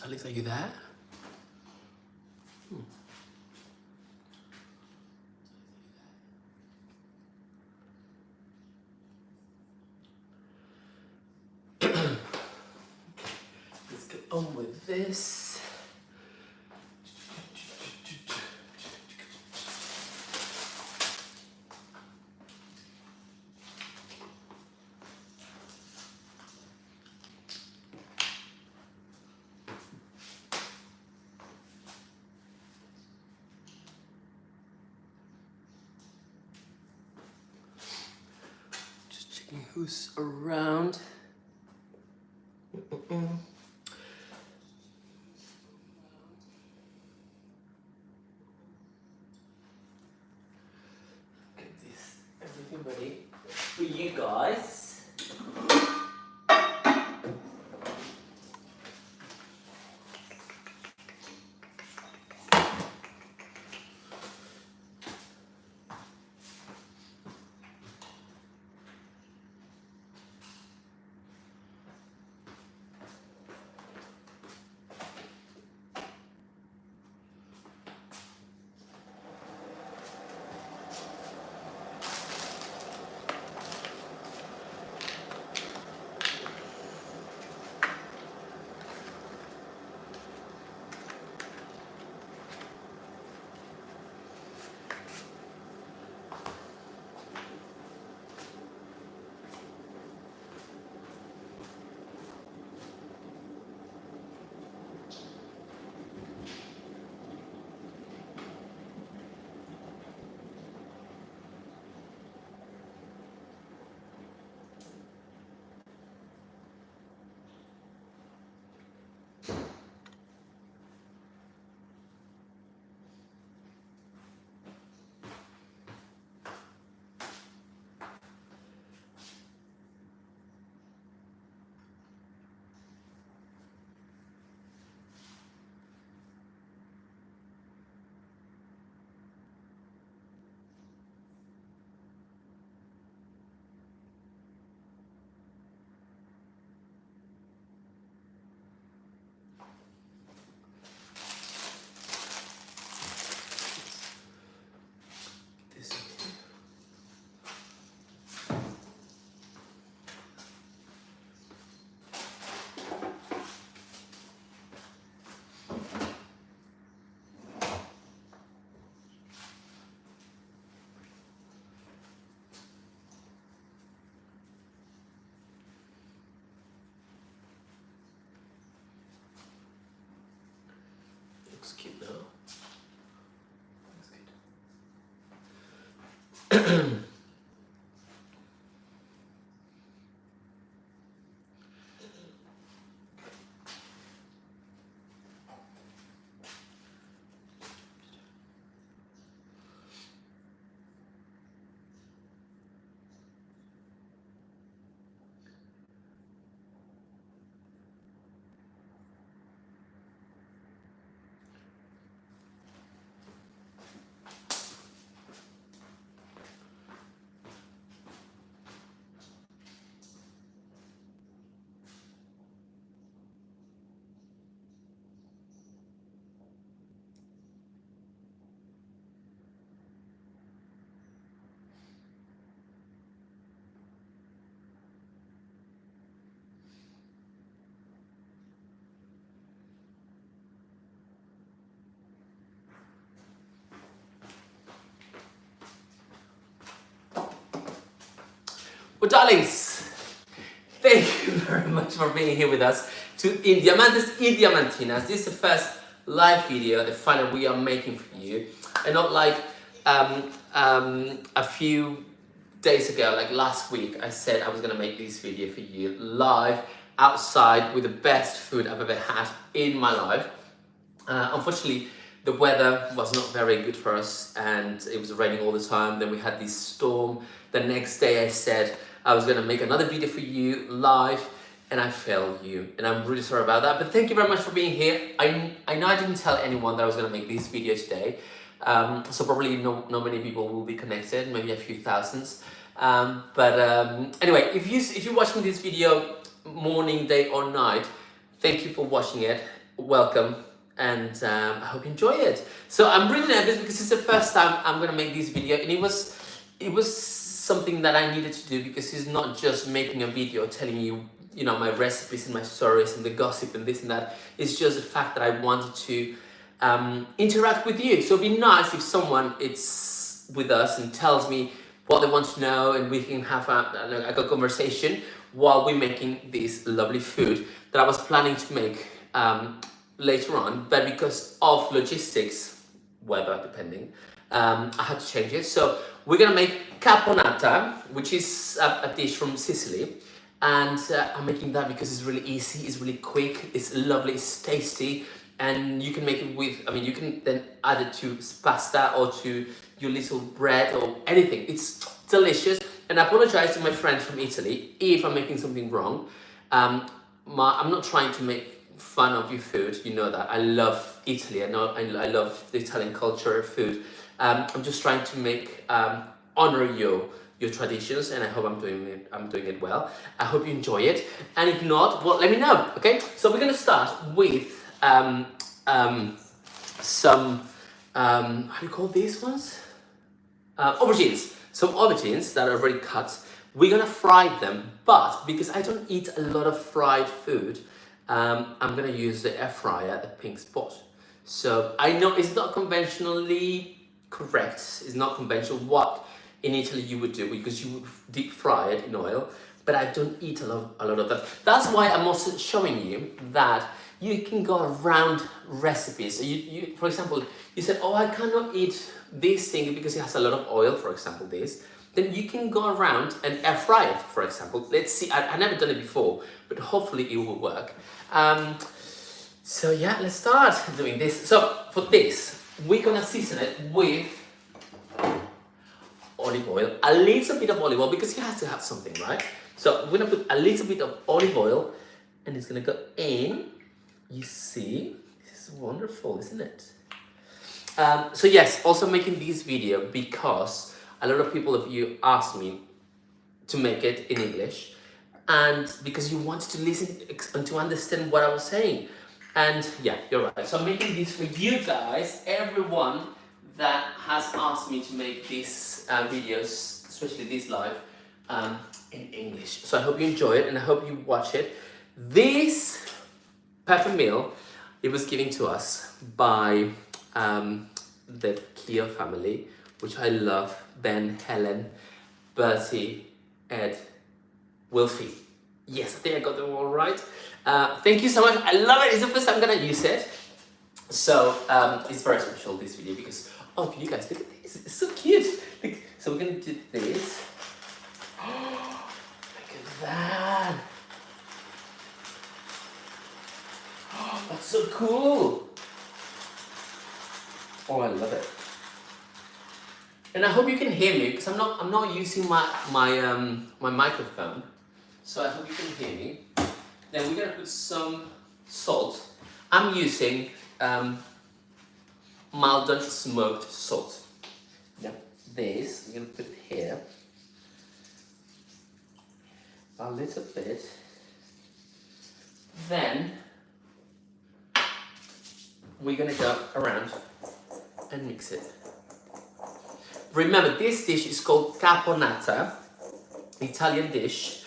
Alex, are you there? Let's get on with this. Just checking who's around. Get this everything ready for you guys. Looks cute though. That's good. Well, darlings, thank you very much for being here with us in Diamantes y Diamantinas. This is the first live video, the final we are making for you, and not like a few days ago, like last week, I said I was gonna make this video for you live outside with the best food I've ever had in my life. Unfortunately, the weather was not very good for us and it was raining all the time. Then we had this storm. The next day I said I was gonna make another video for you live and I failed you. And I'm really sorry about that, but thank you very much for being here. I know I didn't tell anyone that I was gonna make this video today. So probably not many people will be connected, maybe a few thousands. Anyway, if you're watching this video morning, day or night, thank you for watching it. welcome, and I hope you enjoy it. So I'm really nervous because it's the first time I'm gonna make this video, and it was something that I needed to do because it's not just making a video telling you, you know, my recipes and my stories and the gossip and this and that. It's just the fact that I wanted to interact with you. So it'd be nice if someone is with us and tells me what they want to know, and we can have a conversation while we're making this lovely food that I was planning to make later on, but because of logistics, weather depending, I had to change it. So we're gonna make caponata, which is a dish from Sicily, and I'm making that because it's really easy, it's really quick, it's lovely, it's tasty, and you can make it with, I mean, you can then add it to pasta or to your little bread or anything. It's delicious, and I apologize to my friends from Italy if I'm making something wrong. I'm not trying to make fun of your food, you know that. I love Italy, I love the Italian culture, food. I'm just trying to make, honor your traditions, and I hope I'm doing it well. I hope you enjoy it, and if not, well, let me know, okay? So we're gonna start with some, how do you call these ones? Aubergines. Some aubergines that are already cut. We're gonna fry them, but because I don't eat a lot of fried food, I'm gonna use the air fryer, the pink spot. So I know it's not conventionally correct, it's not conventional what in Italy you would do, because you would deep fry it in oil, but I don't eat a lot of that. That's why I'm also showing you that you can go around recipes. So you for example, you said, oh, I cannot eat this thing because it has a lot of oil, for example, this. Then you can go around and air fry it, for example. Let's see, I've never done it before, but hopefully it will work. So yeah, let's start doing this. So for this, we're gonna season it with olive oil, a little bit of olive oil, because you have to have something, right? So we're gonna put a little bit of olive oil, and it's gonna go in. You see, this is wonderful, isn't it? So yes, also making this video because a lot of people of you asked me to make it in English, and because you wanted to listen and to understand what I was saying. And yeah, you're right. So I'm making this for you guys, everyone that has asked me to make these videos, especially this live, in English. So I hope you enjoy it, and I hope you watch it. This pepper meal, it was given to us by the Keo family, which I love. Ben, Helen, Bertie, Ed, Wilfie. Yes, I think I got them all right. Thank you so much. I love it. It's the first time I'm gonna use it. So it's very special, this video, because, oh, you guys, look at this. It's so cute. Look, so we're gonna do this. Oh, look at that. Oh, that's so cool. Oh, I love it. And I hope you can hear me, because I'm not using my microphone. So I hope you can hear me. Then we're gonna put some salt. I'm using Maldon smoked salt. Now this we're gonna put here. A little bit. Then we're gonna go around and mix it. Remember, this dish is called caponata, Italian dish.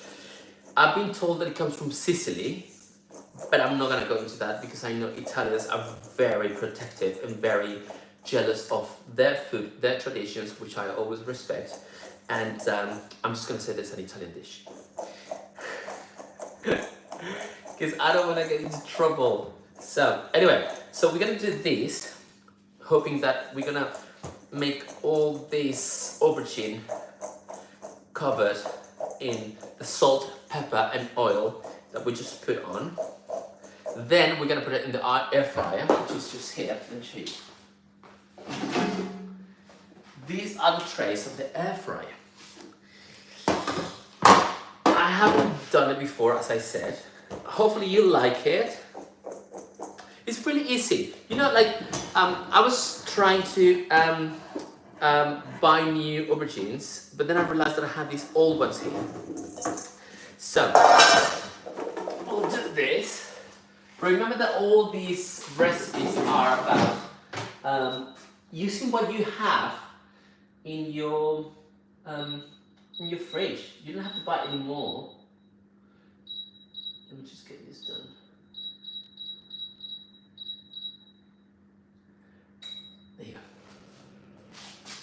I've been told that it comes from Sicily, but I'm not gonna go into that because I know Italians are very protective and very jealous of their food, their traditions, which I always respect. And I'm just gonna say this is an Italian dish. Because I don't wanna get into trouble. So anyway, so we're gonna do this, hoping that we're gonna make all this aubergine covered in the salt, pepper and oil that we just put on. Then we're gonna put it in the air fryer, which is just here. Let me show you. These are the trays of the air fryer. I haven't done it before, as I said. Hopefully you like it. It's really easy. You know, like, I was trying to buy new aubergines, but then I realized that I had these old ones here. So, we'll do this. But remember that all these recipes are about using what you have in your fridge. You don't have to buy any more. Let me just get this done. There you go.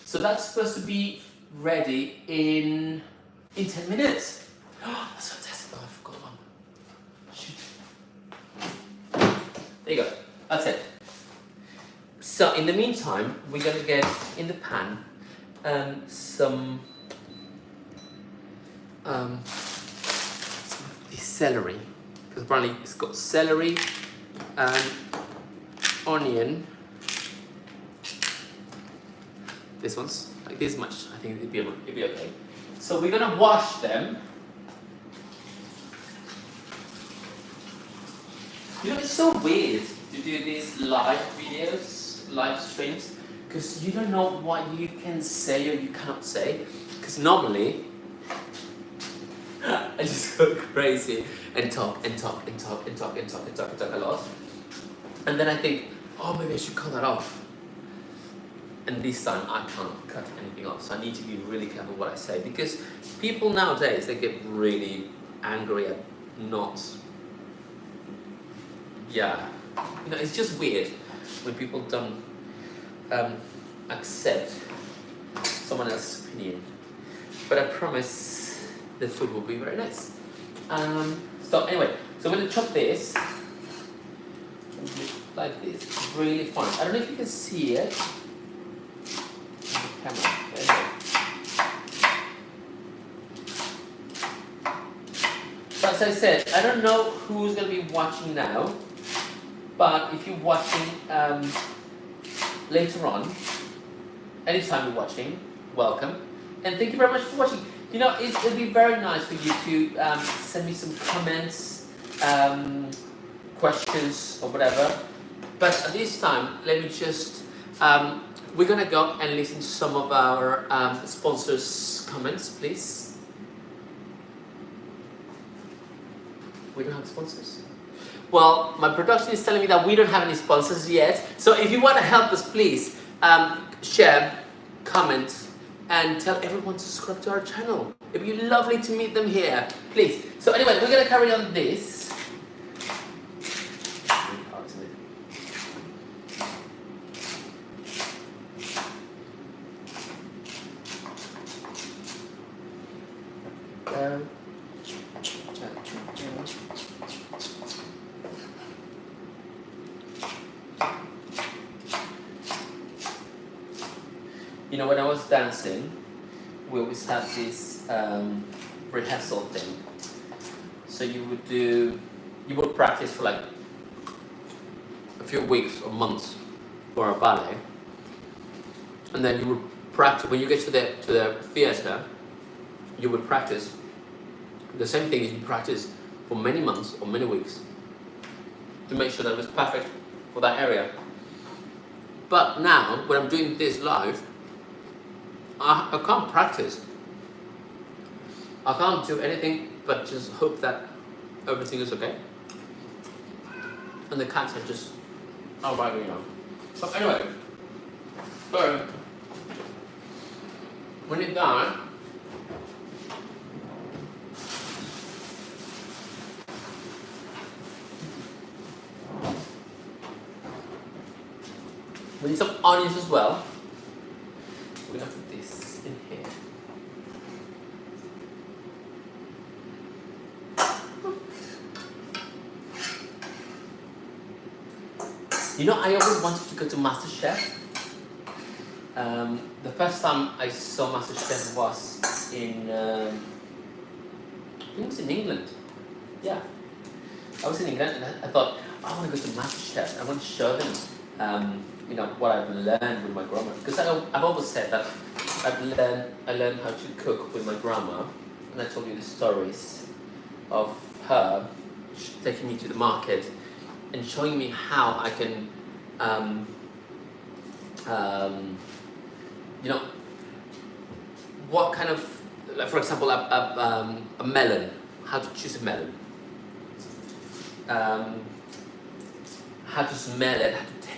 So that's supposed to be ready in 10 minutes. Oh, that's fantastic. Oh, I forgot one. Shoot. There you go. That's it. So in the meantime, we're going to get in the pan some the celery, because apparently it's got celery and onion. This one's like this much. I think it'd be okay. So we're gonna wash them. You know, it's so weird to do these live videos, live streams, because you don't know what you can say or you cannot say. Because normally, I just go crazy and talk a lot. And then I think, oh, maybe I should cut that off. And this time I can't cut anything off, so I need to be really careful what I say, because people nowadays, they get really angry at not, it's just weird when people don't accept someone else's opinion. But I promise the food will be very nice. So anyway, so I'm going to chop this like this, really fine. I don't know if you can see it. Camera. So as I said, I don't know who's going to be watching now, but if you're watching later on, anytime you're watching, welcome, and thank you very much for watching. You know, it'd be very nice for you to send me some comments, questions, or whatever. But at this time, let me just. We're gonna go and listen to some of our sponsors' comments, please. We don't have sponsors? Well, my production is telling me that we don't have any sponsors yet. So if you want to help us, please share, comment, and tell everyone to subscribe to our channel. It'd be lovely to meet them here, please. So anyway, we're gonna carry on this. You know, when I was dancing, we always had this rehearsal thing. So you would practice for like a few weeks or months for a ballet, and then you would practice when you get to the theater. You would practice the same thing you practice for many months or many weeks to make sure that it was perfect for that area. But now, when I'm doing this live, I can't practice. I can't do anything but just hope that everything is okay. And the cats are just vibing out. So anyway, so when you're done, we need some onions as well. We're gonna put this in here. You know, I always wanted to go to MasterChef. The first time I saw MasterChef was in, I think it was in England. Yeah, I was in England and I thought, I want to go to MasterChef. I want to show them you know, what I've learned with my grandma, because I've always said that I learned how to cook with my grandma, and I told you the stories of her taking me to the market and showing me how I can you know, what kind of, like for example, a melon, how to choose a melon, how to smell it,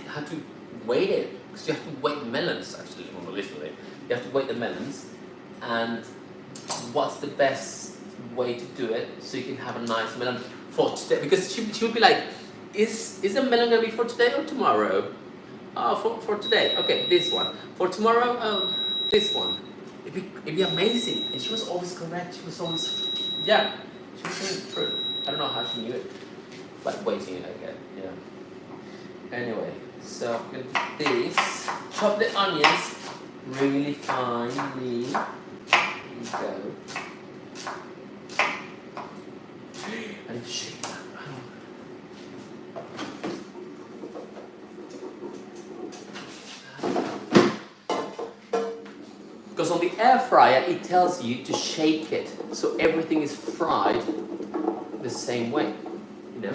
how to weight it, because you have to weigh the melons actually, well, literally. You have to weigh the melons, and what's the best way to do it so you can have a nice melon for today? Because she would be like, is the melon gonna be for today or tomorrow? Oh, for today, okay, this one. For tomorrow, this one. It'd be amazing. And she was always correct. She was always, yeah, she was saying the truth. I don't know how she knew it, but waiting it, I get, yeah. Anyway, so I'm gonna do this. Chop the onions really finely. There you go. I need to shake that. Because on the air fryer it tells you to shake it so everything is fried the same way, you know?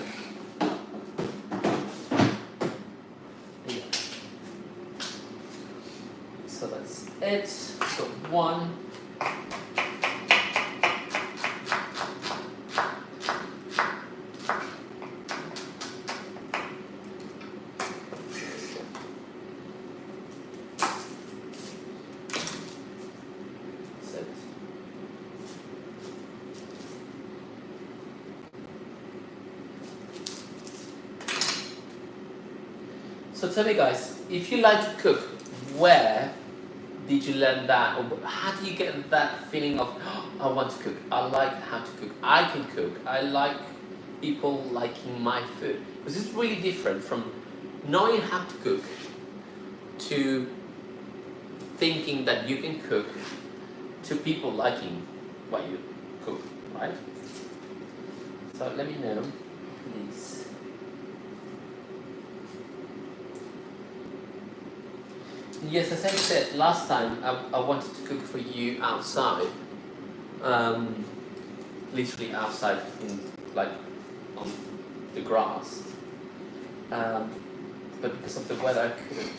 Yeah. So that's it. So one. So tell me guys, if you like to cook, where did you learn that? Or how do you get that feeling of, oh, I want to cook, I like how to cook, I can cook, I like people liking my food? Because it's really different from knowing how to cook to thinking that you can cook to people liking what you cook, right? So let me know, please. Yes, as I said last time, I wanted to cook for you outside, literally outside in like on the grass, but because of the weather I couldn't.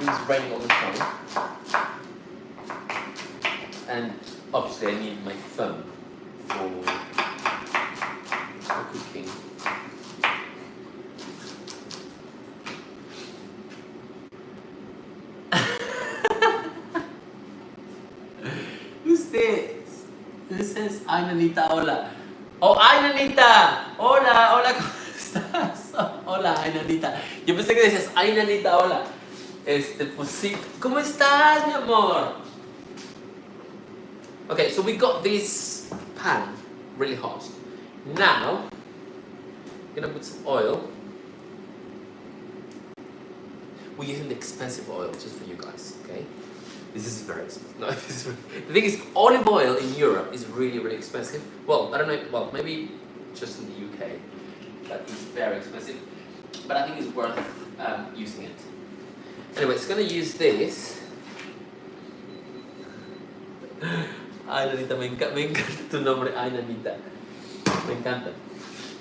It was raining all the time, and obviously I need my phone for cooking. Who's this? Who says, ay Nanita, hola? Oh, ay Nanita! Hola, hola, ¿cómo estás? Hola, ay Nanita. Yo pensé que decías, ay Nanita, hola. Pues sí. ¿Cómo estás, mi amor? Okay, so we got this pan really hot. Now, I'm gonna put some oil. We're using the expensive oil just for you guys, okay? This is very expensive. No, the thing is, olive oil in Europe is really, really expensive. Well, I don't know, well, maybe just in the UK, but it's very expensive. But I think it's worth using it. Anyway, it's gonna use this. Ay, Nanita, me encanta tu nombre. Ay, Nanita. Me encanta.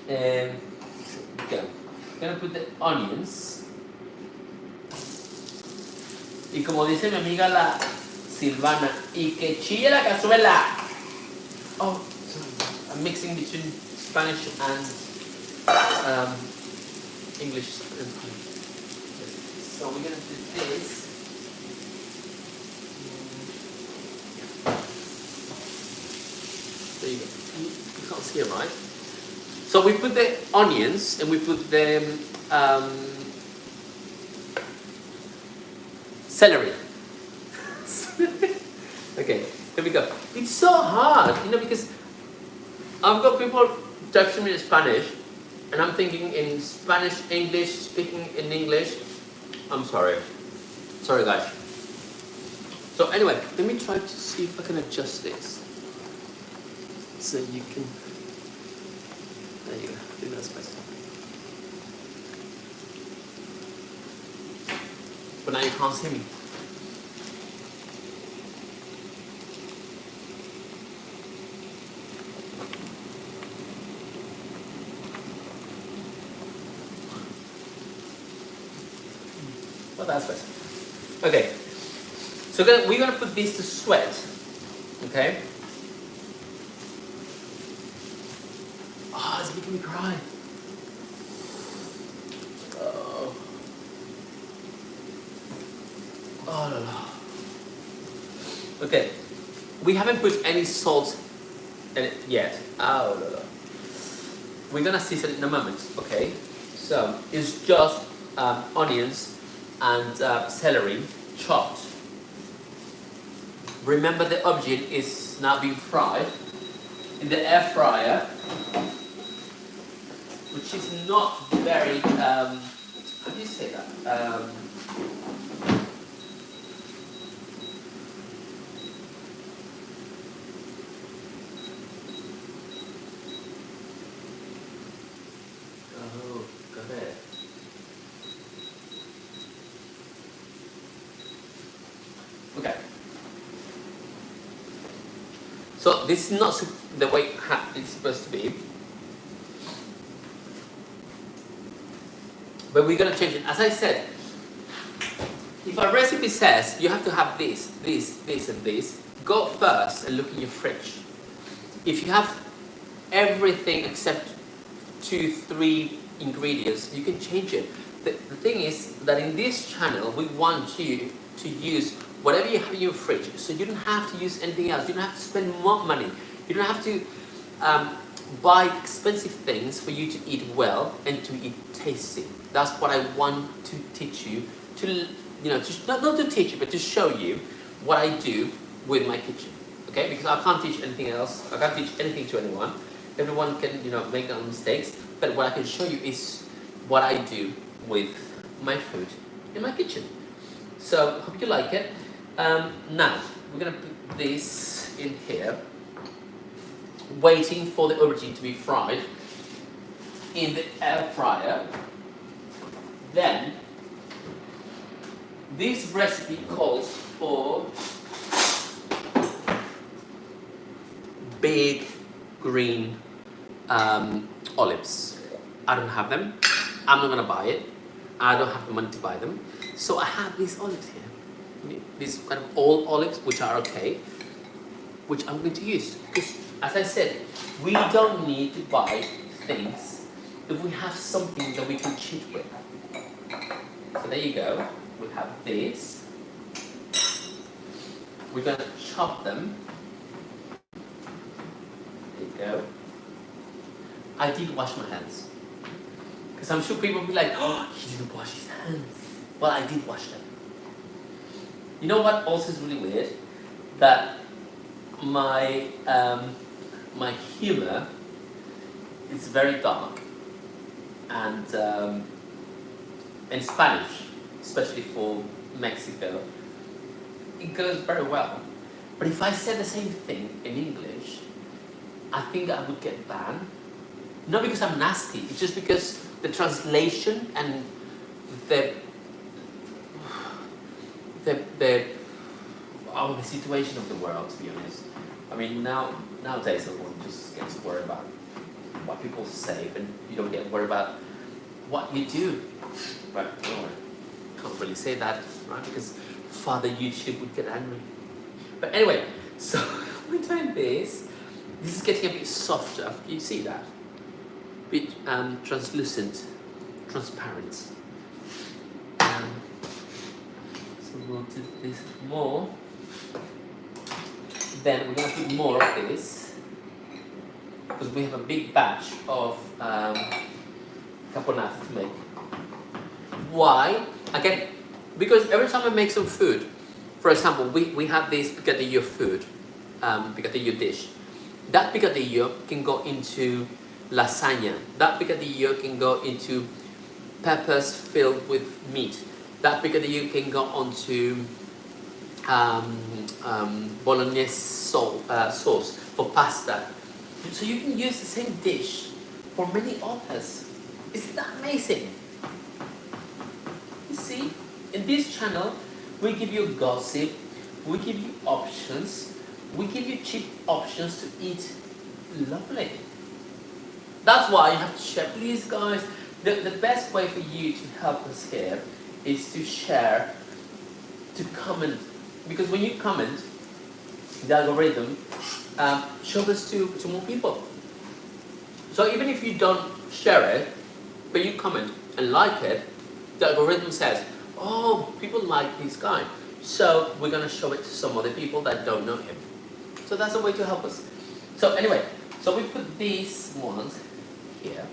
Okay. I'm gonna put the onions. Y como dice mi amiga la Silvana, y que chille la cazuela. Oh, sorry. I'm mixing between Spanish and English. So we're gonna do this. There you go. You can't see it, right? So we put the onions and we put the celery. Okay, here we go. It's so hard, you know, because I've got people texting me in Spanish, and I'm thinking in Spanish, English, speaking in English. I'm sorry. Sorry, guys. So anyway, let me try to see if I can adjust this. So you can... There you go. I think that's better. But now you can't see me. Well, that's better. Okay. So we're going to put this to sweat. Okay? Oh, it's making me cry. Oh la la. Okay, we haven't put any salt in it yet. Oh la la. We're gonna season it in a moment. Okay, so it's just onions and celery chopped. Remember, the aubergine is now being fried in the air fryer, which is not very, how do you say that? Oh, got it. Okay. So this is not the way it's supposed to be. But we're gonna change it. As I said, if a recipe says you have to have this, and this, go first and look in your fridge. If you have everything except 2-3 ingredients, you can change it. The thing is that in this channel, we want you to use whatever you have in your fridge, so you don't have to use anything else. You don't have to spend more money. You don't have to buy expensive things for you to eat well and to eat tasty. That's what I want to teach you. Not to teach you, but to show you what I do with my kitchen. Okay? Because I can't teach anything else. I can't teach anything to anyone. Everyone can, make their own mistakes. But what I can show you is what I do with my food in my kitchen. So hope you like it. Now we're gonna put this in here, waiting for the aubergine to be fried in the air fryer. Then this recipe calls for big green olives. I don't have them. I'm not gonna buy it. I don't have the money to buy them. So I have these olives here. These kind of old olives, which are okay, which I'm going to use. Because, as I said, we don't need to buy things if we have something that we can cheat with. So there you go. We have this. We're going to chop them. There you go. I did wash my hands. Because I'm sure people will be like, oh, he didn't wash his hands. Well, I did wash them. You know what also is really weird? That my humor is very dark, and in Spanish, especially for Mexico, it goes very well. But if I said the same thing in English, I think I would get banned. Not because I'm nasty, it's just because the translation and the situation of the world, to be honest. I mean, nowadays everyone just gets worried about what people say, but you don't get worried about what you do. But can't really say that, right? Because Father YouTube would get angry. But anyway, so we're doing this. This is getting a bit softer. You see that? A bit translucent, transparent. So we'll do this more. Then we're going to put more of this, because we have a big batch of caponata to make. Why? Again, because every time I make some food, for example, we have this picadillo food, picadillo dish. That picadillo can go into lasagna. That picadillo can go into peppers filled with meat. That picadillo can go onto bolognese sauce for pasta. So you can use the same dish for many others. Isn't that amazing? You see, in this channel, we give you gossip, we give you options, we give you cheap options to eat lovely. That's why you have to share. Please, guys, the best way for you to help us here is to share, to comment. Because when you comment, the algorithm shows us to more people. So even if you don't share it, but you comment and like it, the algorithm says, oh, people like this guy. So we're gonna show it to some other people that don't know him. So that's a way to help us. So anyway, so we put these ones here.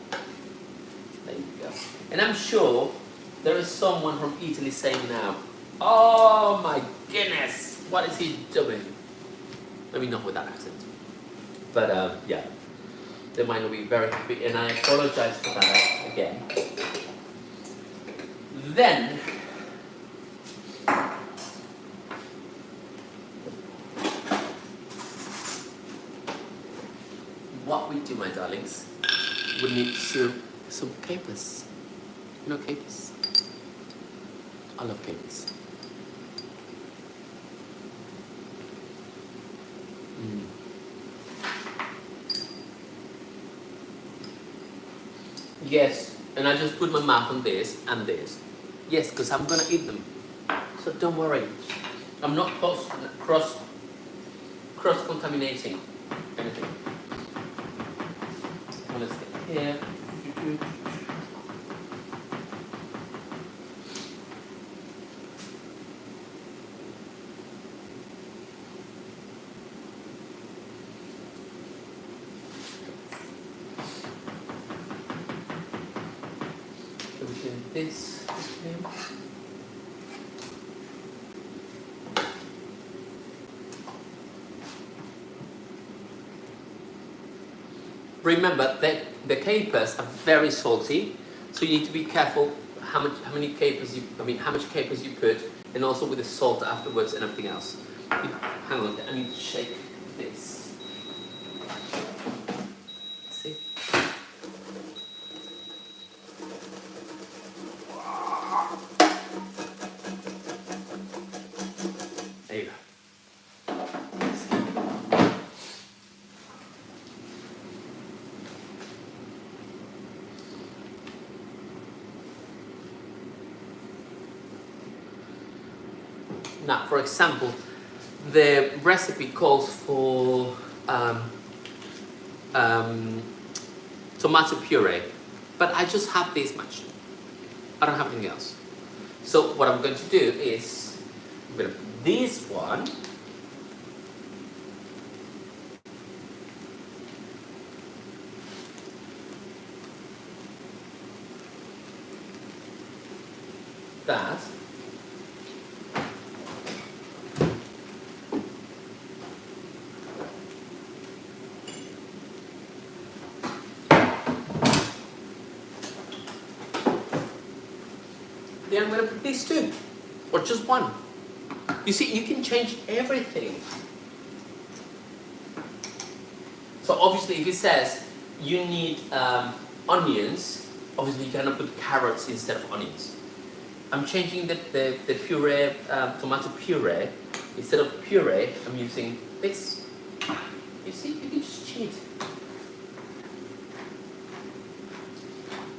There you go. And I'm sure there is someone from Italy saying now, oh my goodness, what is he doing? Maybe not with that accent. But yeah, they might not be very happy, and I apologize for that again. Then, what we do, my darlings, we need some capers. You know capers? I love capers. Yes, and I just put my mouth on this and this. Yes, because I'm gonna eat them. So don't worry. I'm not cross contaminating anything. Let's get here. This here. Remember that the capers are very salty, so you need to be careful how much capers you put, and also with the salt afterwards and everything else. Hang on, I need to shake this. See? There you go. Now, for example, the recipe calls for tomato puree, but I just have this much. I don't have anything else. So what I'm going to do is, I'm going to put this one that. Then I'm going to put these two, or just one. You see, you can change everything. So obviously, if it says you need onions, obviously you cannot put carrots instead of onions. I'm changing the puree, tomato puree. Instead of puree, I'm using this. You see, you can just cheat.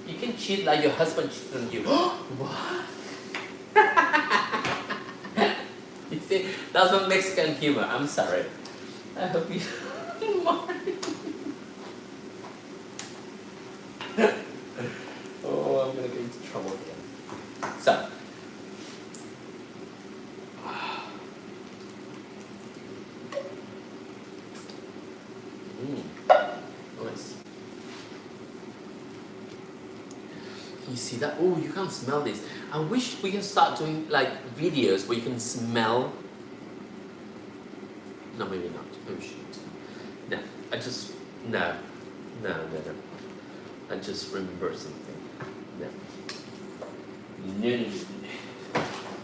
You can cheat like your husband cheated on you. What? You see, that's not Mexican humor. I'm sorry. I hope you don't mind. Oh, I'm gonna get into trouble again. So. Nice. You see that? Oh, you can't smell this. I wish we can start doing like videos where you can smell. No, maybe not. Maybe we shouldn't. No, no. I just remember something. No.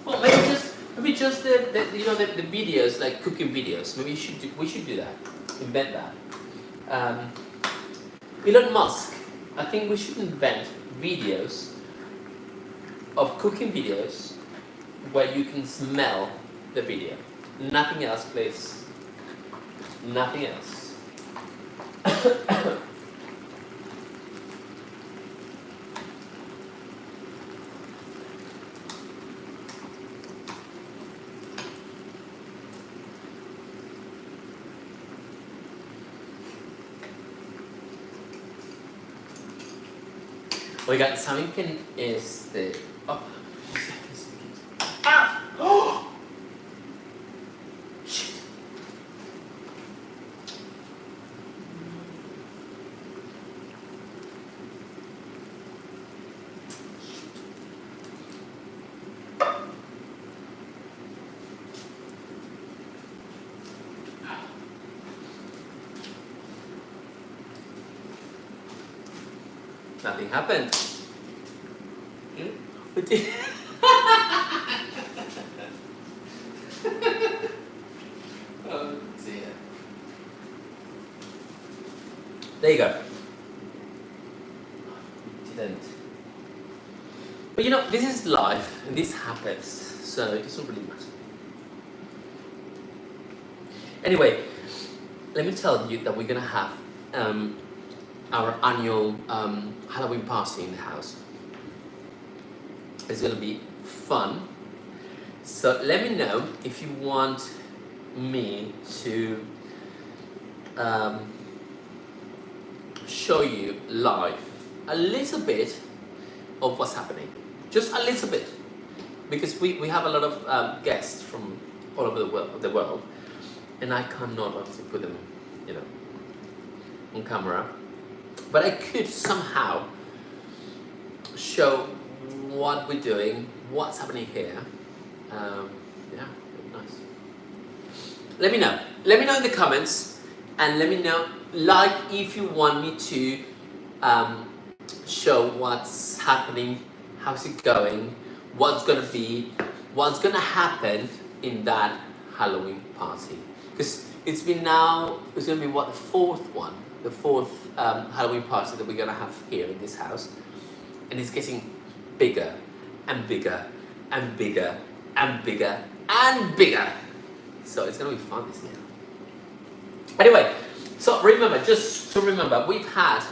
Well, maybe just the videos, like cooking videos. Maybe we should do that. Invent that. Elon Musk. I think we should invent videos of cooking videos where you can smell the video. Nothing else, please. Nothing else. Oigan, ¿saben qué Nothing happened. Oh dear. There you go. Didn't. But you know, this is life and this happens, so it doesn't really matter. Anyway, let me tell you that we're gonna have our annual Halloween party in the house. It's gonna be fun. So let me know if you want me to show you live a little bit of what's happening. Just a little bit. Because we have a lot of guests from all over the world, and I cannot obviously put them, you know, on camera. But I could somehow show what we're doing, what's happening here. Yeah, nice. Let me know. Let me know in the comments, and let me know, like, if you want me to show what's happening, how's it going, what's gonna be, what's gonna happen in that Halloween party. Because it's gonna be what, the fourth Halloween party that we're gonna have here in this house, and it's getting bigger and bigger and bigger and bigger and bigger. So it's gonna be fun this year. Anyway, so remember, just to remember, we've had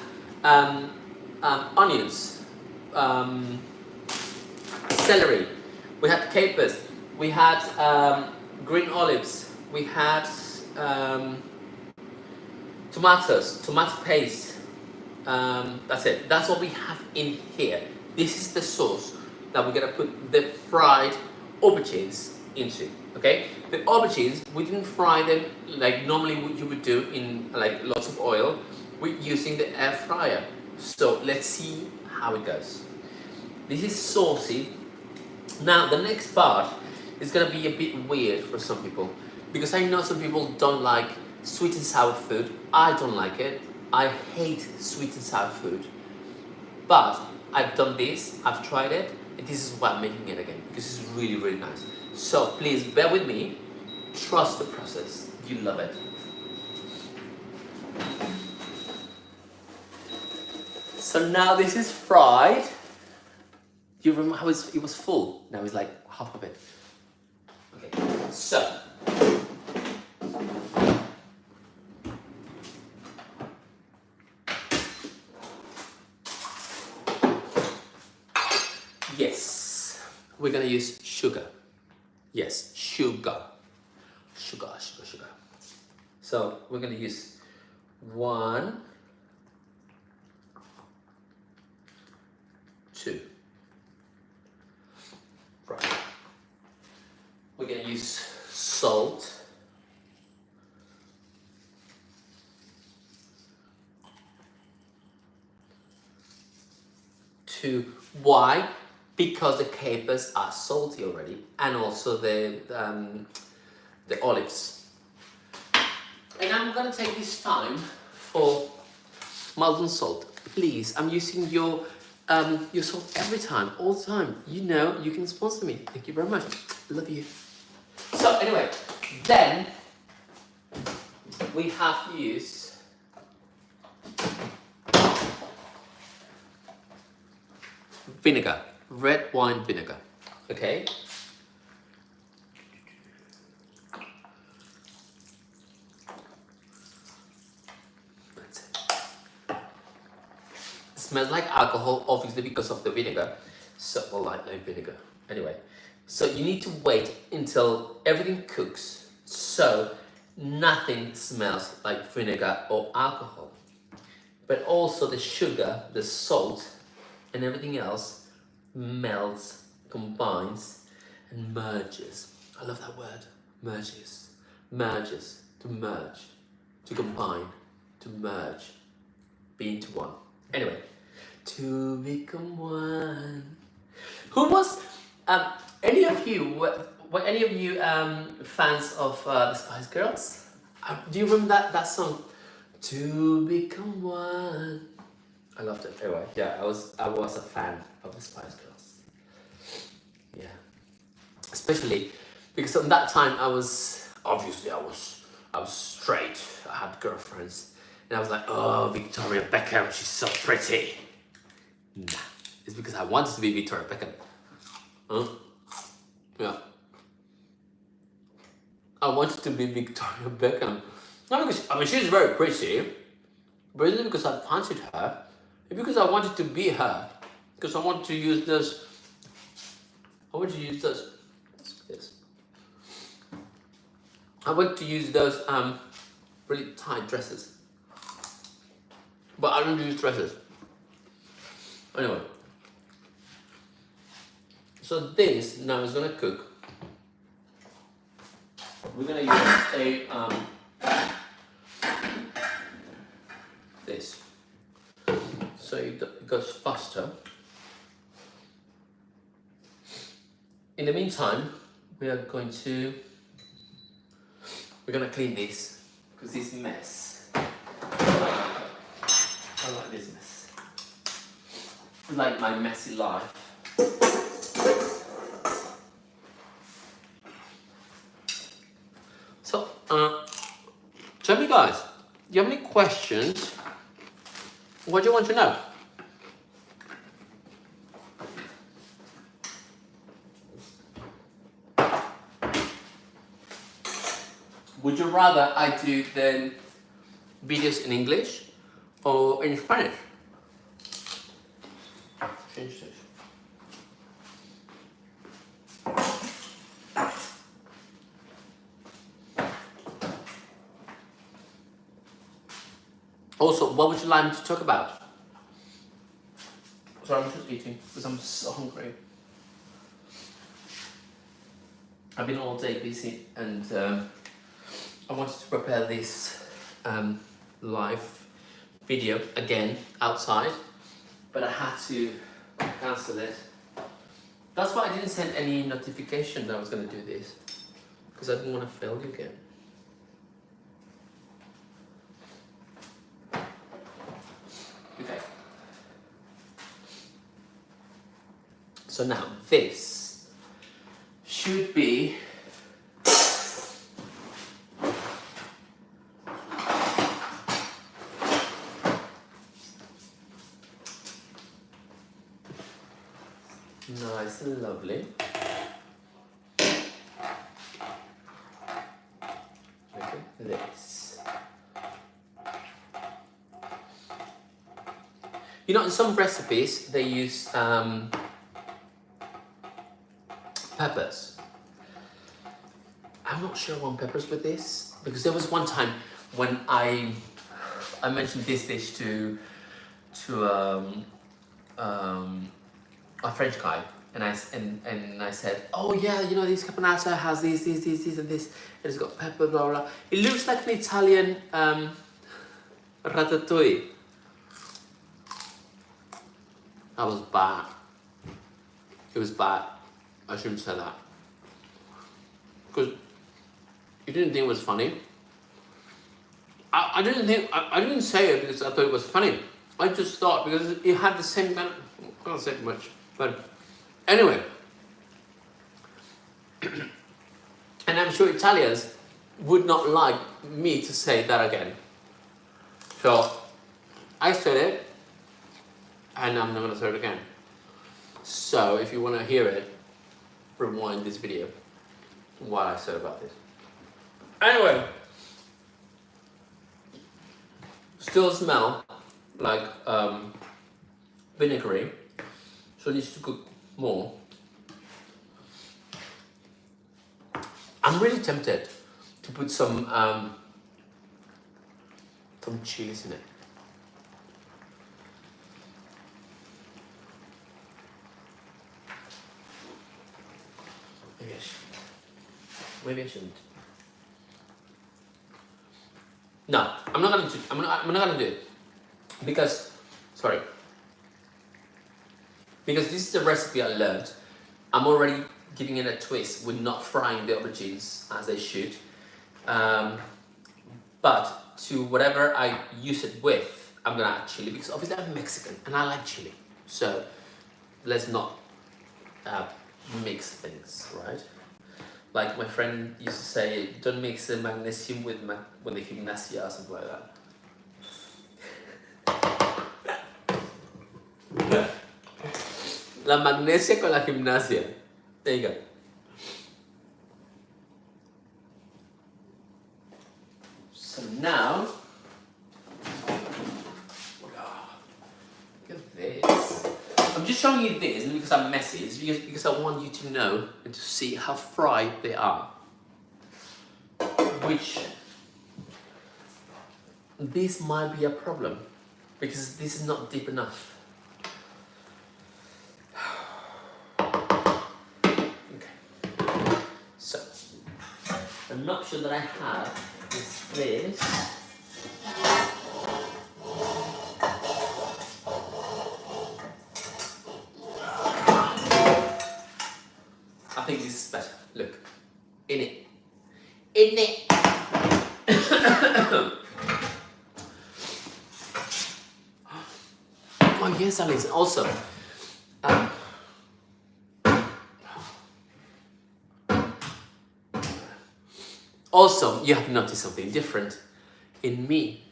onions, celery, we had capers, we had green olives, we had tomatoes, tomato paste. That's it. That's what we have in here. This is the sauce that we're gonna put the fried aubergines into. Okay, the aubergines, we didn't fry them like normally what you would do in like lots of oil. We're using the air fryer. So let's see how it goes. This is saucy. Now the next part is gonna be a bit weird for some people, because I know some people don't like sweet and sour food. I don't like it. I hate sweet and sour food. But I've done this, I've tried it, and this is why I'm making it again, because it's really, really nice. So please bear with me, trust the process, you love it. So now this is fried. Do you remember how it was full? Now it's like half of it. Okay, so. Yes, we're gonna use sugar. Yes, sugar. So we're gonna use 1, 2. Right. We're gonna use salt. Why? Because the capers are salty already, and also the olives. And I'm gonna take this time for Malton salt. Please, I'm using your salt every time, all the time. You know, you can sponsor me. Thank you very much. Love you. So anyway, then we have to use vinegar, red wine vinegar. Okay. That's it. It smells like alcohol, obviously, because of the vinegar. So, well, like vinegar. Anyway, so you need to wait until everything cooks, so nothing smells like vinegar or alcohol. But also the sugar, the salt, and everything else melts, combines, and merges. I love that word. Merges. Merges. To merge. To combine. To merge. Be into one. Anyway. To become one. Who was... any of you, were any of you fans of the Spice Girls? Do you remember that song? To become one. I loved it. Anyway, yeah, I was a fan of the Spice Girls. Yeah, especially because at that time I was straight. I had girlfriends, and I was like, oh, Victoria Beckham, she's so pretty. Nah, it's because I wanted to be Victoria Beckham. Huh? Yeah. I wanted to be Victoria Beckham. Not because, I mean, she's very pretty, but it's not because I fancied her. It's because I wanted to be her. Because I want to use this. What's this? I want to use those really tight dresses. But I don't use dresses. Anyway. So this now is gonna cook. We're gonna use this. So it goes faster. In the meantime, we're gonna clean this because this mess. I like this mess. I like my messy life. So, tell me guys, do you have any questions? What do you want to know? Would you rather I do the videos in English or in Spanish? Change this. Also, what would you like me to talk about? Sorry, I'm just eating because I'm so hungry. I've been all day busy and I wanted to prepare this live video again outside, but I had to cancel it. That's why I didn't send any notification that I was going to do this, because I didn't want to fail you again. Okay. So now this should be nice and lovely. Look at this. You know, in some recipes they use peppers. I'm not sure I want peppers with this because there was one time when I mentioned this dish to a French guy, and I said, oh yeah, you know, this caponata has this and this, and it's got pepper, blah blah. It looks like an Italian ratatouille. That was bad. It was bad. I shouldn't say that. Because you didn't think it was funny. I didn't say it because I thought it was funny. I just thought because it had the same kind of, I can't say much, but anyway. And I'm sure Italians would not like me to say that again. So I said it, and I'm not gonna say it again. So if you want to hear it, rewind this video, what I said about this. Anyway, still smell like vinegary, so it needs to cook more. I'm really tempted to put some chilies in it. Maybe I shouldn't. No, I'm not gonna do it because this is the recipe I learned. I'm already giving it a twist. We're not frying the aubergines as they should. But to whatever I use it with, I'm gonna add chili because obviously I'm Mexican and I like chili. So let's not mix things, right? Like my friend used to say, don't mix the magnesium with the gimnasia or something like that. La magnesia con la gimnasia. There you go. So now, look at this. I'm just showing you this, and because I'm messy, it's because I want you to know and to see how fried they are. Which, this might be a problem, because this is not deep enough. Okay. So, an option that I have is this. I think this is better. Look. In it. In it. Oh yes, Alex. Also, you have noticed something different in me.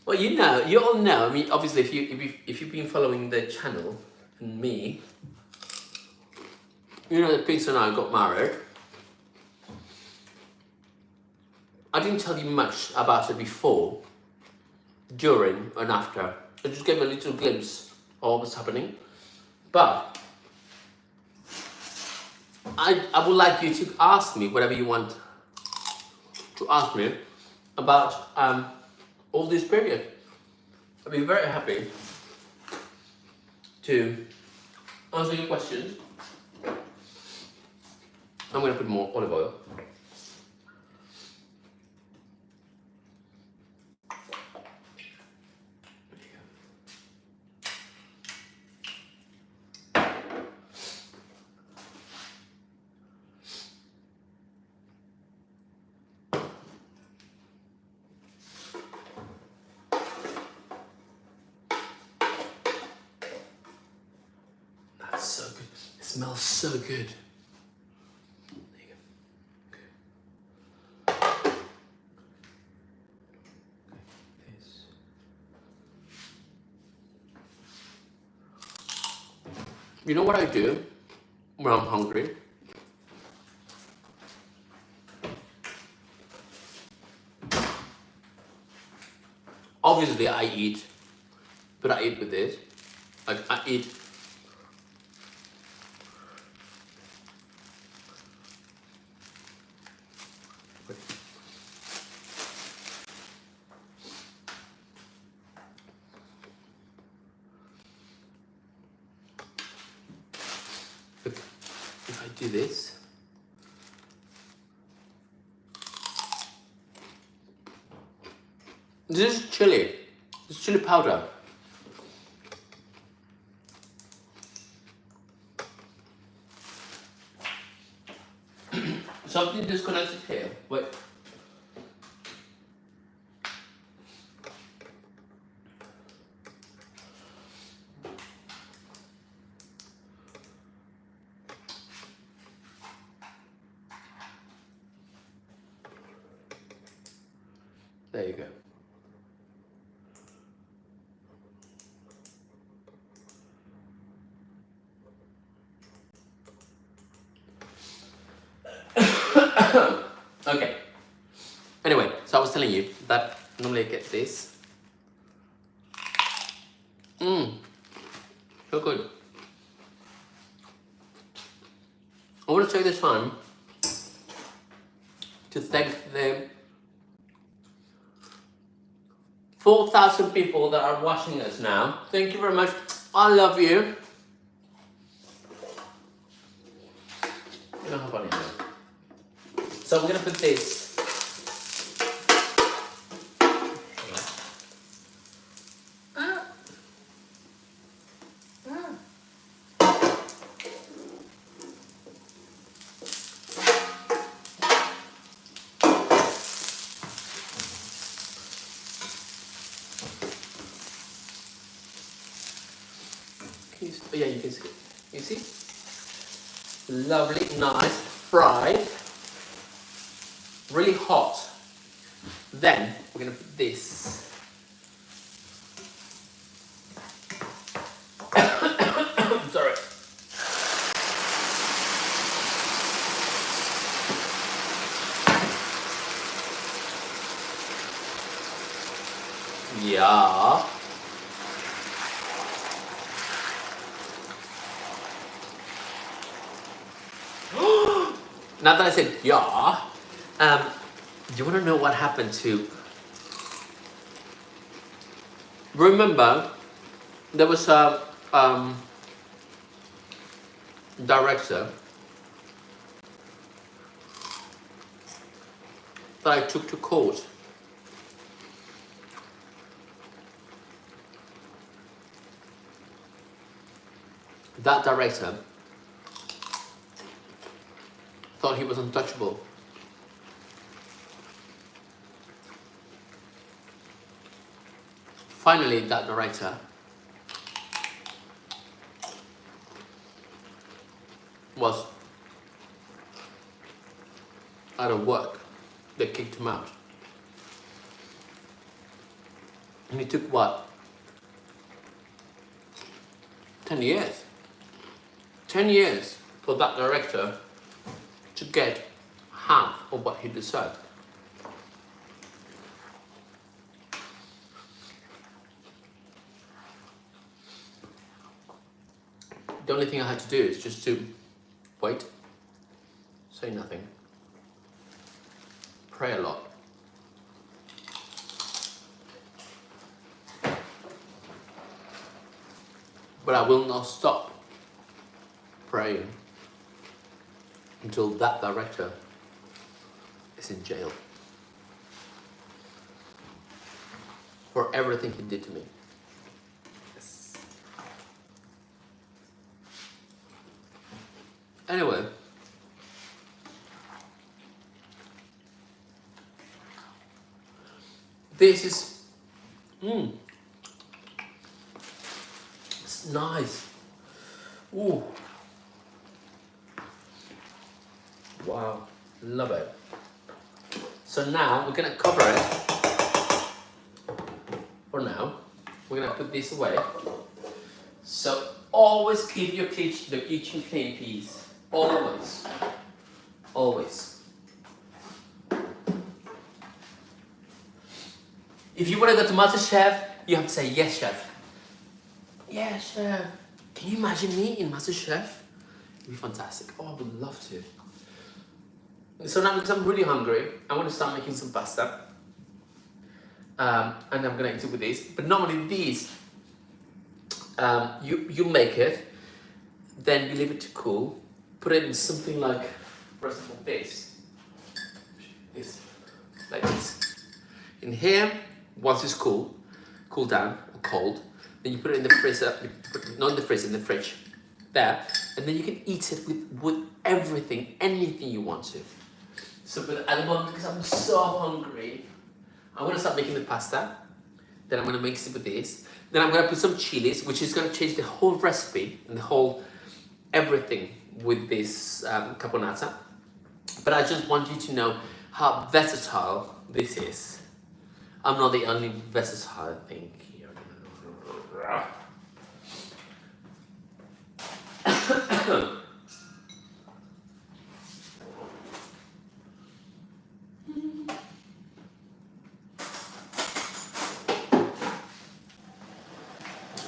Well, you all know. I mean, obviously, if you've been following the channel and me, you know that Pix and I got married. I didn't tell you much about it before, during, and after. I just gave a little glimpse of what was happening, but I would like you to ask me whatever you want to ask me about all this period. I'd be very happy to answer your questions. I'm going to put more olive oil. That's so good. It smells so good. There you go. Okay. This. You know what I do when I'm hungry? Obviously I eat, but I eat with this. I eat. Look, if I do this, this is chili. It's chili powder. Something disconnected here. Wait. There you go. Okay. Anyway, so I was telling you that normally I get this. So good. I want to take this time to thank the 4,000 people that are watching us now. Thank you very much. I love you. You know how funny I am. So we're gonna put this. Can you see? Oh, yeah, you can see it. You see? Lovely, nice, fried, really hot. Then we're gonna put this. Sorry. Yeah. Now that I said yeah, do you want to know what happened to? Remember, there was a director that I took to court. That director thought he was untouchable. Finally, that director was out of work. They kicked him out. And it took what? 10 years. 10 years for that director to get half of what he deserved. The only thing I had to do is just to wait, say nothing, pray a lot. But I will not stop praying until that director is in jail for everything he did to me. Yes. Anyway, this is it's nice. Ooh. Wow, love it. So now we're gonna cover it. For now, we're gonna put this away. So always keep your the kitchen clean, please. Always, always. If you want to go to MasterChef, you have to say yes, chef. Yes, chef. Can you imagine me in MasterChef? It'd be fantastic. Oh, I would love to. So now, because I'm really hungry, I want to start making some pasta. And I'm gonna eat it with this. But normally these, you make it, then you leave it to cool. Put it in something like, for example, this, like this. In here, once it's cool down, or cold, then you put it in the freezer. Not in the freezer, in the fridge, there, and then you can eat it with everything, anything you want to. So, but at the moment, because I'm so hungry, I'm gonna start making the pasta. Then I'm gonna mix it with this. Then I'm gonna put some chilies, which is gonna change the whole recipe and the whole everything with this caponata. But I just want you to know how versatile this is. I'm not the only versatile thing here.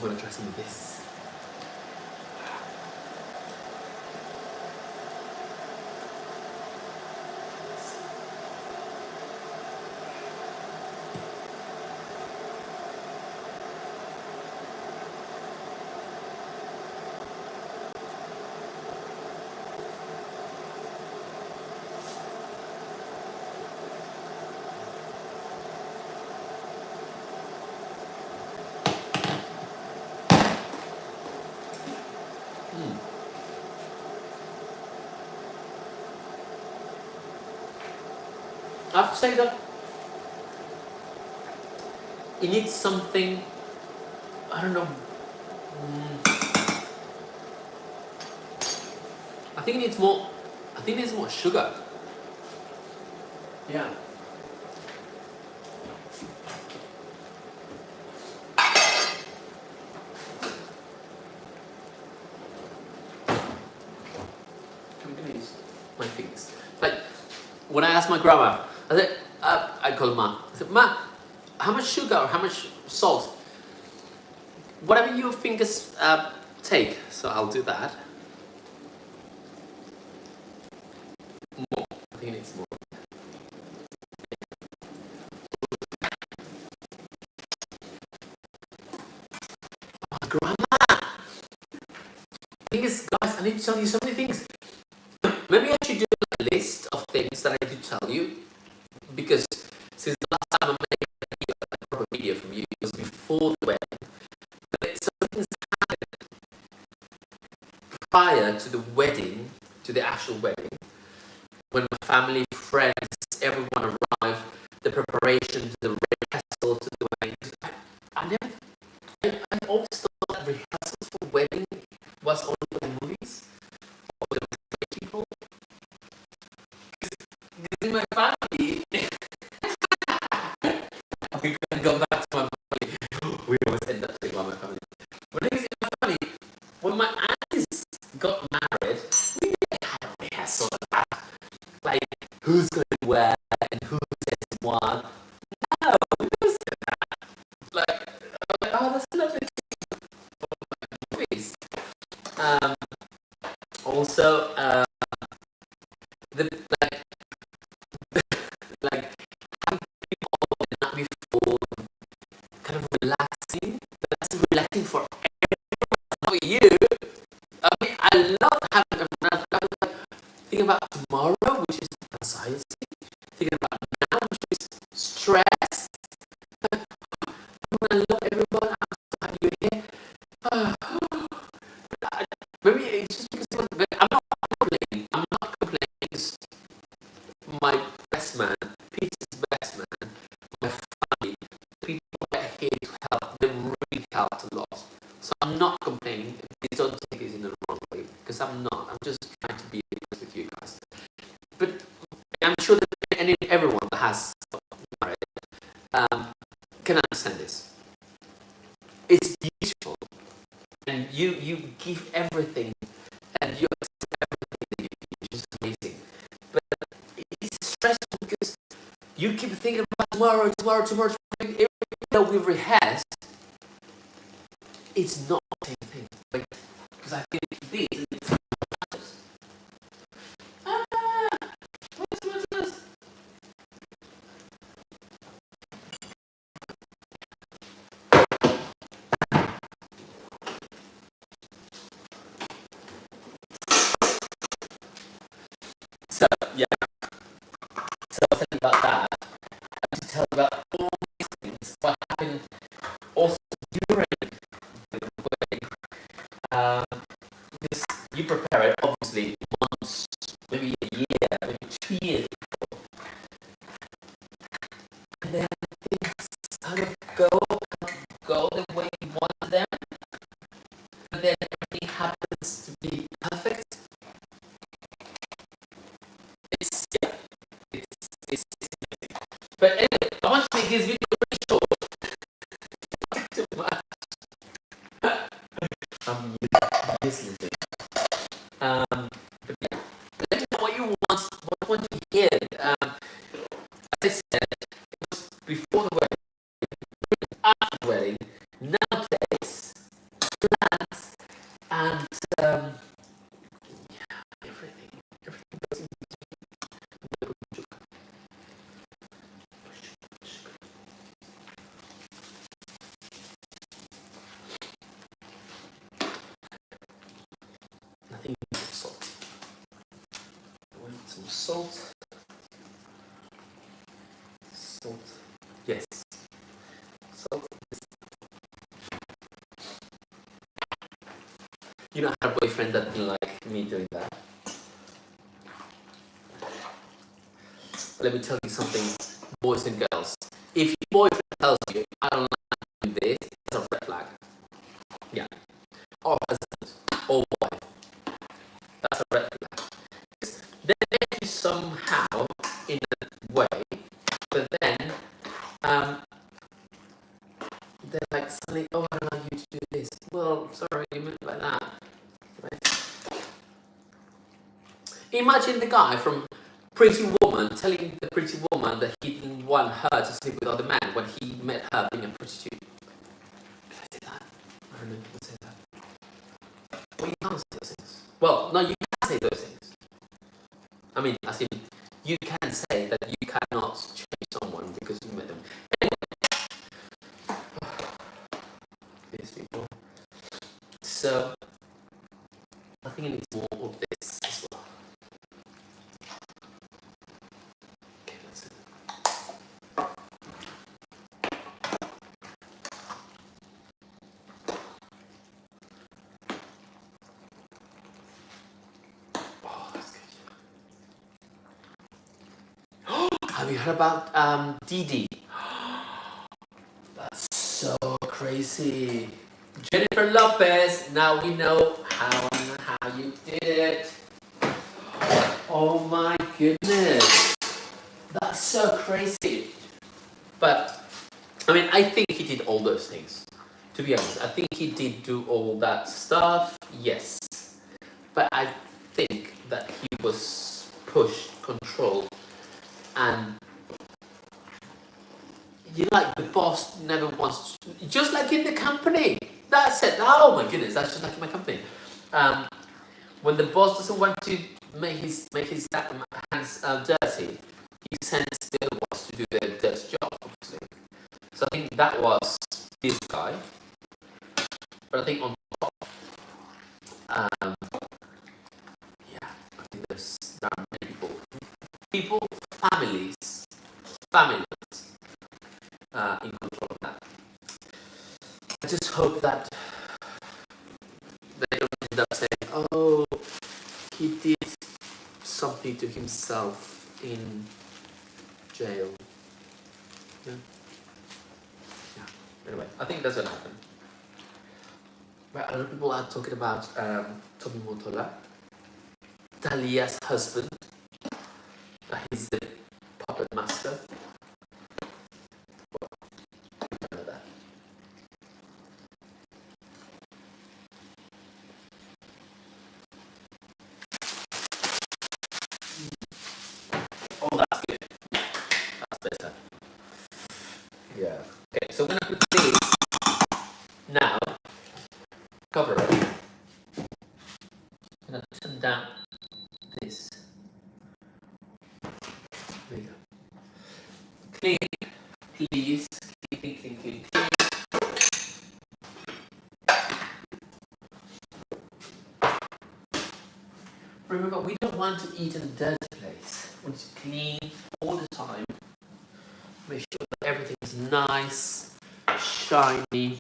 I'm gonna try some of this. I have to say that it needs something, I don't know, I think it needs more. I think it needs more sugar. Yeah. I'm gonna use my fingers. Like when I asked my grandma, I said, I call her Ma. I said, Ma, how much sugar or how much salt? Whatever your fingers take. So I'll do that. More. I think it needs more. Oh, grandma. The thing is, guys, I need to tell you so many things. Maybe I should do a list of things that I need to tell you, because since the last time I made a proper video from you, it was before the wedding. But some things happened prior to the wedding, to the actual wedding, when my family, friends, everyone arrived, the preparation, the rehearsal to the wedding. I always thought that rehearsals for wedding was only for the movies, or the people. In my family, we can go back to my family. We always end up talking about my family. But the thing is, in my family, when my aunties got married, we didn't have a rehearsal of that. Like, who's going to wear and who says what. No, we don't say that. Like, I'm like, oh, that's lovely for my movies. Also, the like having people the night before, kind of relaxing. That's relaxing for everyone. For you, I mean, I love having everyone else thinking about tomorrow, which is anxiety. Thinking about now, which is stress. I love everyone. I'm so happy you're here. Maybe it's just because I'm not complaining. I'm not complaining. It's my best man, Peter's best man, my family, people that are here to help. They really helped a lot. So I'm not complaining. Please don't take it in the wrong way, because I'm not. I'm just trying to be honest with you guys. But I'm sure that everyone that has married can understand this. It's beautiful, and you give everything, and you accept everything, which is amazing. But it's stressful because you keep thinking about tomorrow. Everything that we rehearsed, it's not the same thing. Like, because I feel this. What's this? So yeah. So I was thinking about that. I have to tell about all these things. What happened also during the wedding. Because you prepare it obviously once, maybe a year, maybe 2 years before. And then things kind of go the way you want them. But then everything happens to be perfect. It's but anyway, I want to make this video very short. Too much. I'm listening to it. But yeah, let me know what you want to hear. As I said, it was before the wedding, after the wedding, nowadays, plans, and everything goes in between. Nothing but salt. I want some salt. Salt. Yes. Salt. You know, I had a boyfriend that didn't like me doing that. But let me tell you something, boys and girls. If your boyfriend tells you, I don't like this, it's a red flag. Yeah. Or husband, or wife. That's a red flag. well, sorry, you meant by that. Right? Imagine the guy from Pretty Woman telling the Pretty Woman that he didn't want her to sleep with other men when he met her being a prostitute. Did I say that? I don't know if I can say that. Well, you can't say those things. Well, no, you can say those things. I mean, as in, you can say that you cannot change someone because you met them. Anyway, these people. So, I think it needs more of this as well. Okay, that's it. Oh, that's good. Have you heard about Didi? That's so crazy. Jennifer Lopez, now we know how you did it. Oh my goodness. That's so crazy. But, I mean, I think he did all those things. To be honest, I think he did do all that stuff, yes. But I think that he was pushed, controlled, and like the boss never wants to, just like in the company. That's it. Oh my goodness, that's just like in my company. When the boss doesn't want to make his hands dirty, he sends the other ones to do their dirty job, obviously. So I think that was this guy. But I think on top, yeah, I think there are many people, families, in control of that. I just hope that they don't end up saying, oh, he did something to himself in jail. Yeah. Anyway, I think that's gonna happen. But a lot of people are talking about Tommy Motola, Talia's husband. He's the puppet master. Oh, that's good. That's better. Yeah. Okay, so I'm gonna put this now. Cover it. I'm gonna turn down this. There you go. Clean, please. Clean. Remember, we don't want to eat in a dirty place. We want to clean all the time. Make sure that everything is nice, shiny.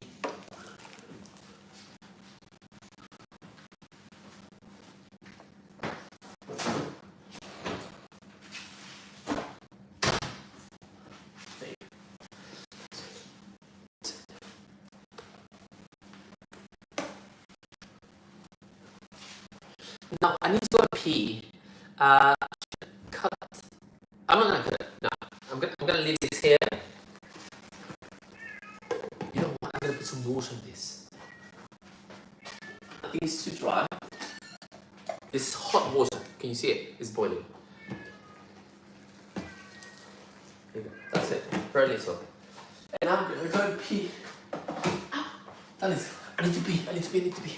Now, I need to go pee. Cut. I'm not gonna cut it. No, I'm gonna leave this here. You know what? I'm gonna put some water on this. I think it's too dry. This is hot water. Can you see it? It's boiling. There you go. That's it. Very little. And I'm gonna go and pee. That is. I need to pee.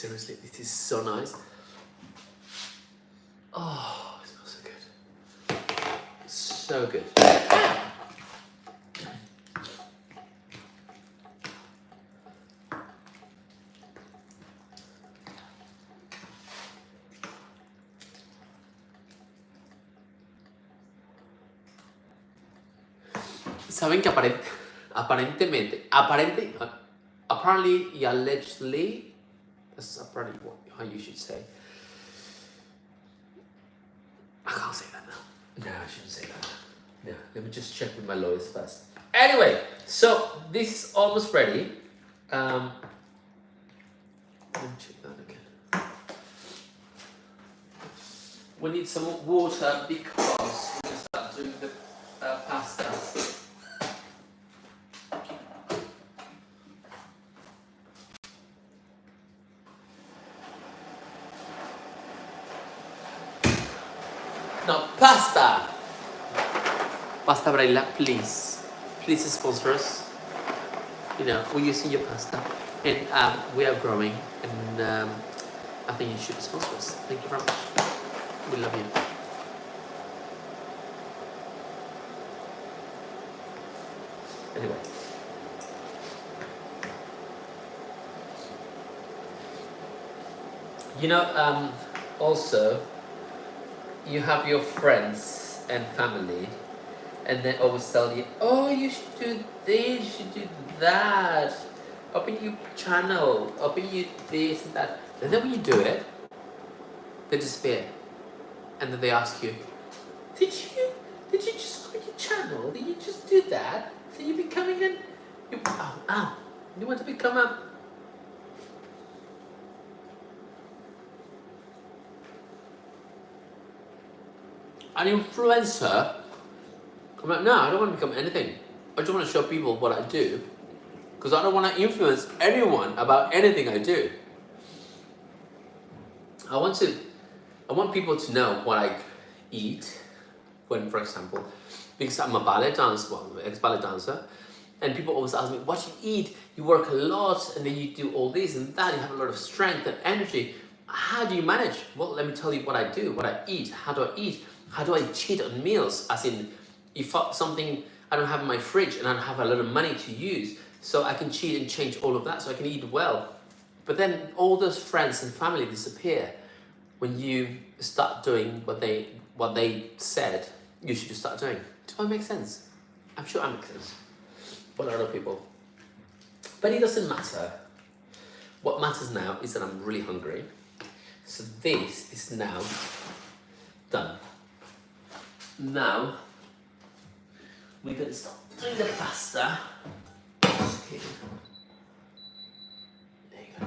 seriously, this is so nice. Oh, it smells so good. So good. Saben que apparently y allegedly, that's apparently what how you should say. I can't say that now. No, I shouldn't say that. No, let me just check with my lawyers first. Anyway, so this is almost ready. Let me check that again. We need some water because we're going to start doing the pasta. No, pasta! Pasta Brella, please. Please sponsor us. You know, we're using your pasta. And we are growing. And I think you should sponsor us. Thank you very much. We love you. Anyway. You know, also, you have your friends and family, and they always tell you, oh, you should do this, you should do that, open your channel, open you this and that. And then when you do it, they disappear. And then they ask you, did you just open your channel? Did you just do that? So you're becoming you want to become an influencer? I'm like, no, I don't want to become anything. I just want to show people what I do, because I don't want to influence anyone about anything I do. I want people to know what I eat when, for example, because I'm a ballet dancer, well, I'm an ex-ballet dancer, and people always ask me, what you eat? You work a lot, and then you do all this and that, you have a lot of strength and energy. How do you manage? Well, let me tell you what I do, what I eat. How do I eat? How do I cheat on meals? As in, if something I don't have in my fridge and I don't have a lot of money to use, so I can cheat and change all of that so I can eat well. But then all those friends and family disappear when you start doing what they said you should start doing. Do I make sense? I'm sure I make sense for a lot of people. But it doesn't matter. What matters now is that I'm really hungry. So this is now done. Now we're going to start doing the pasta. Okay. There you go.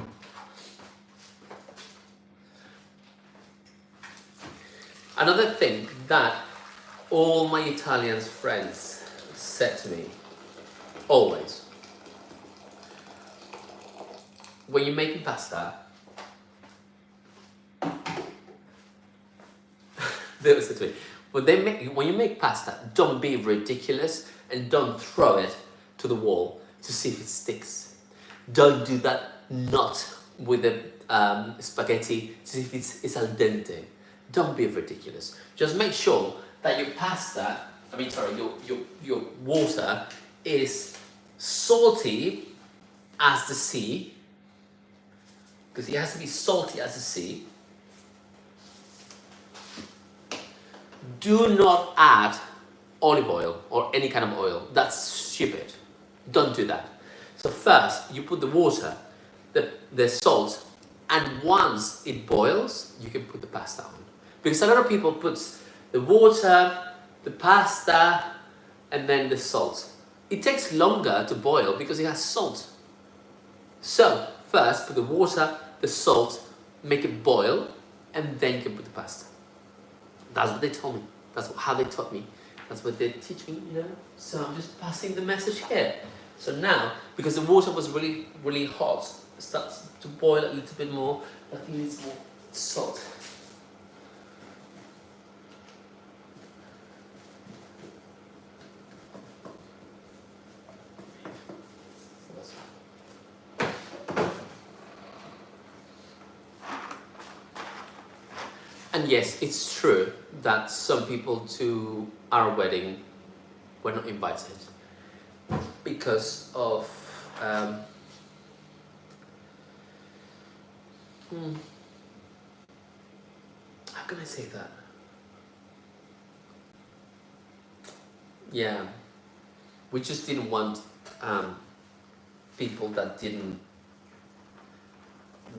Another thing that all my Italian friends said to me, always, when you're making pasta, they always said to me, when you make pasta, don't be ridiculous and don't throw it to the wall to see if it sticks. Don't do that, not with the spaghetti, to see if it's al dente. Don't be ridiculous. Just make sure that your pasta, your water is salty as the sea, because it has to be salty as the sea. Do not add olive oil or any kind of oil. That's stupid. Don't do that. So first, you put the water, the salt, and once it boils, you can put the pasta on. Because a lot of people put the water, the pasta, and then the salt. It takes longer to boil because it has salt. So first, put the water, the salt, make it boil, and then you can put the pasta. That's what they told me. That's how they taught me. That's what they teach me, you know. So I'm just passing the message here. So now, because the water was really, really hot, it starts to boil a little bit more. I think it's more salt. And yes, it's true that some people to our wedding were not invited because of how can I say that? Yeah, we just didn't want people that didn't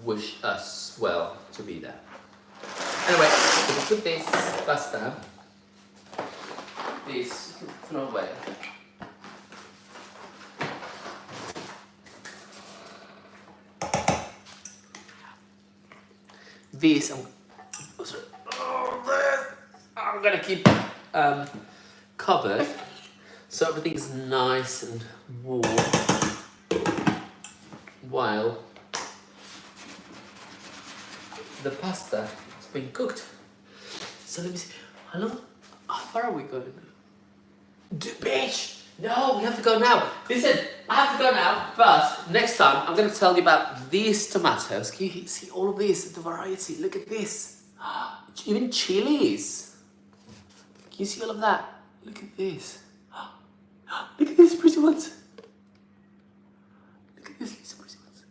wish us well to be there. Anyway, so we put this pasta, this, throw away. This, I'm gonna keep covered so everything's nice and warm while the pasta has been cooked. So let me see, how far are we going? Bitch! No, we have to go now. Listen, I have to go now, but next time I'm going to tell you about these tomatoes. Can you see all of this, the variety? Look at this. Even chilies. Can you see all of that? Look at this. Look at these pretty ones. Look at these pretty ones.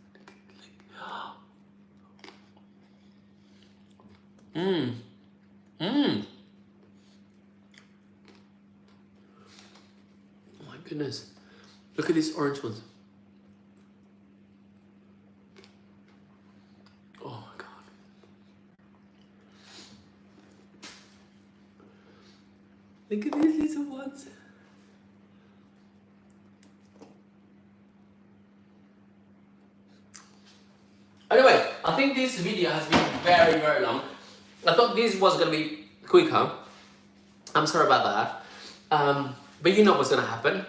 Oh my goodness. Look at these orange ones. Oh my God. Look at these little ones. Anyway, I think this video has been very, very long. I thought this was going to be quicker. I'm sorry about that. But you know what's going to happen.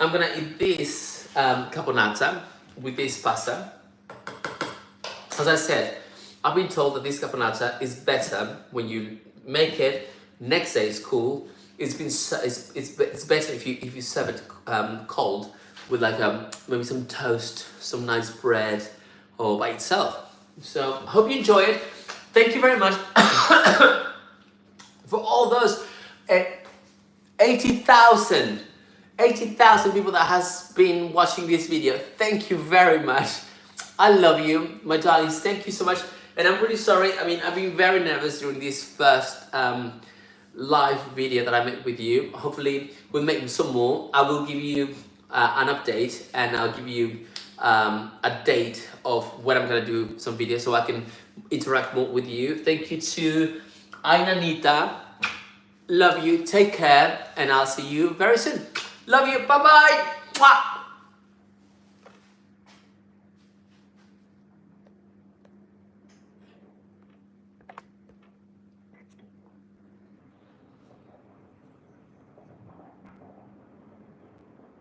I'm going to eat this caponata with this pasta. As I said, I've been told that this caponata is better when you make it. Next day is cool. It's better if you serve it cold with like maybe some toast, some nice bread, or by itself. So hope you enjoy it. Thank you very much for all those 80,000 people that has been watching this video. Thank you very much. I love you, my darlings. Thank you so much. And I'm really sorry. I mean, I've been very nervous during this first live video that I made with you. Hopefully we'll make some more. I will give you an update, and I'll give you a date of when I'm gonna do some videos so I can interact more with you. Thank you to Ainanita. Love you, take care, and I'll see you very soon. Love you, bye bye. Mwah.